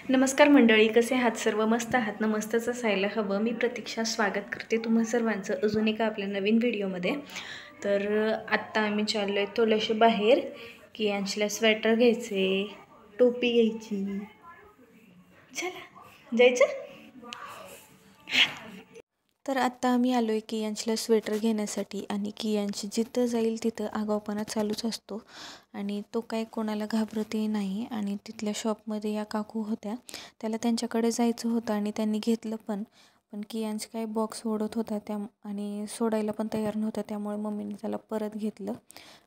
नमस्कार मंडळी, कसे आहात सर्व? मस्त आहात ना? मस्तच असायला हवं. मी प्रतीक्षा स्वागत करते तुम्हा सर्वांचं अजून एका आपल्या नवीन व्हिडिओमध्ये. तर आत्ता आम्ही चाललो आहे थोडेसे बाहेर की यांचीला स्वेटर घ्यायचे, टोपी घ्यायची. चला जायचं. तर आत्ता आम्ही आलो आहे कियांशला स्वेटर घेण्यासाठी आणि कियांशी जिथं जाईल तिथं आगाऊपणा चालूच असतो आणि तो काय कोणाला घाबरतही नाही. आणि तिथल्या शॉपमध्ये या काकू होत्या, त्याला त्यांच्याकडे जायचं होतं आणि त्यांनी घेतलं पण कियांश काय बॉक्स ओढत होता आणि सोडायला पण तयार नव्हता, त्यामुळे मम्मीने त्याला परत घेतलं.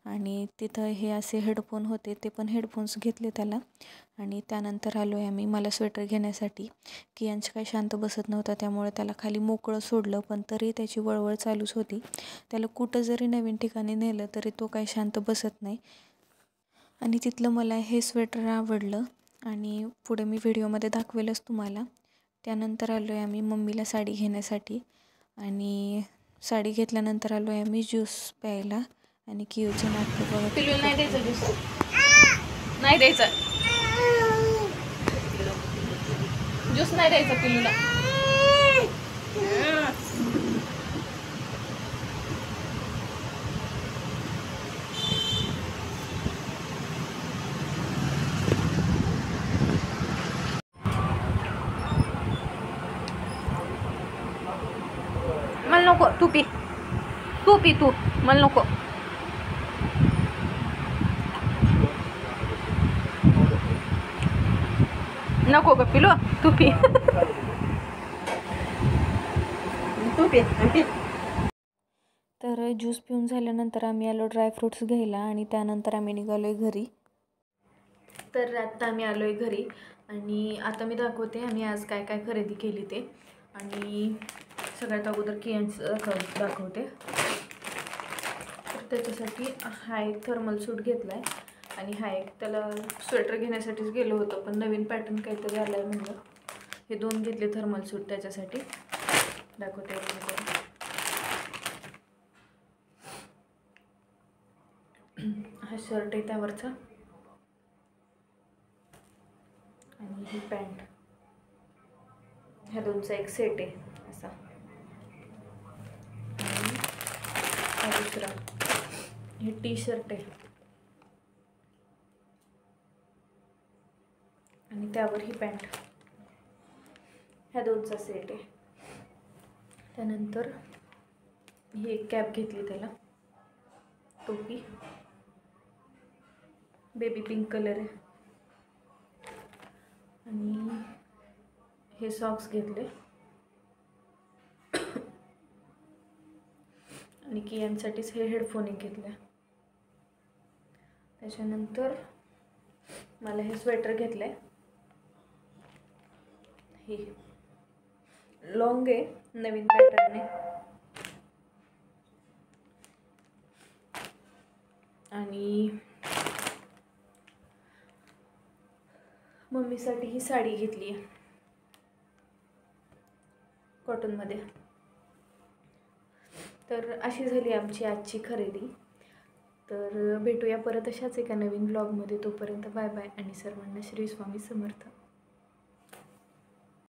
आणि तिथं हे असे हेडफोन होते, ते पण हेडफोन्स घेतले त्याला. आणि त्यानंतर आलो आहे आम्ही मला स्वेटर घेण्यासाठी. कियांश काय शांत बसत नव्हता, त्यामुळे त्याला खाली मोकळं सोडलं, पण तरी त्याची वळवळ चालूच होती. त्याला कुठं जरी नवीन ठिकाणी नेलं तरी तो काही शांत बसत नाही. आणि तिथलं मला हे स्वेटर आवडलं आणि पुढे मी व्हिडिओमध्ये दाखवेलच तुम्हाला. त्यानंतर आलो आहे आम्ही मम्मीला साडी घेण्यासाठी आणि साडी घेतल्यानंतर आलो आहे आम्ही ज्यूस प्यायला. आणि कियूचं नाटक बघा. पिलू नाही द्यायचं ज्यूस, नाही द्यायचं ज्यूस, नाही द्यायचं पिलूला. मला नको, तू पी तू, मला नको. नको ग पिलू, तू पी. तू पी. तर ज्यूस पिऊन झाल्यानंतर आम्ही आलो ड्रायफ्रूट्स घ्यायला आणि त्यानंतर आम्ही निघालो आहे घरी. तर आत्ता आम्ही आलो आहे घरी आणि आता मी दाखवते आम्ही आज काय काय खरेदी केली ते. आणि सगळ्यात अगोदर कियांचं दाखवते. तर त्याच्यासाठी हा एक थर्मल सूट घेतला आहे आणि हा एक त्याला स्वेटर घेण्यासाठीच गेलो होतो, पण नवीन पॅटर्न काहीतरी आला आहे म्हणलं हे दोन घेतले थर्मल सूट त्याच्यासाठी. दाखवते हा शर्ट आहे त्यावरचा आणि ही पॅन्ट, ह्या दोनचा एक सेट आहे असा. आणि हा दुसरा हे टी शर्ट आहे आणि त्यावर ही पॅन्ट, ह्या दोनचा सेट आहे. त्यानंतर ही एक कॅप घेतली त्याला, टोपी बेबी पिंक कलर आहे. आणि हे सॉक्स घेतले आणि कियांसाठीच हे हेडफोन एक घेतले. त्याच्यानंतर मला हे स्वेटर घेतलंय, हे लॉंग आहे, नवीन पॅटर्न आहे. आणि मम्मीसाठी ही साडी घेतली आहे कॉटनमध्ये. तर अशी झाली आमची आजची खरेदी. तर भेटूया परत अशाच एका नवीन ब्लॉगमध्ये. तोपर्यंत बाय बाय आणि सर्वांना श्री स्वामी समर्थ.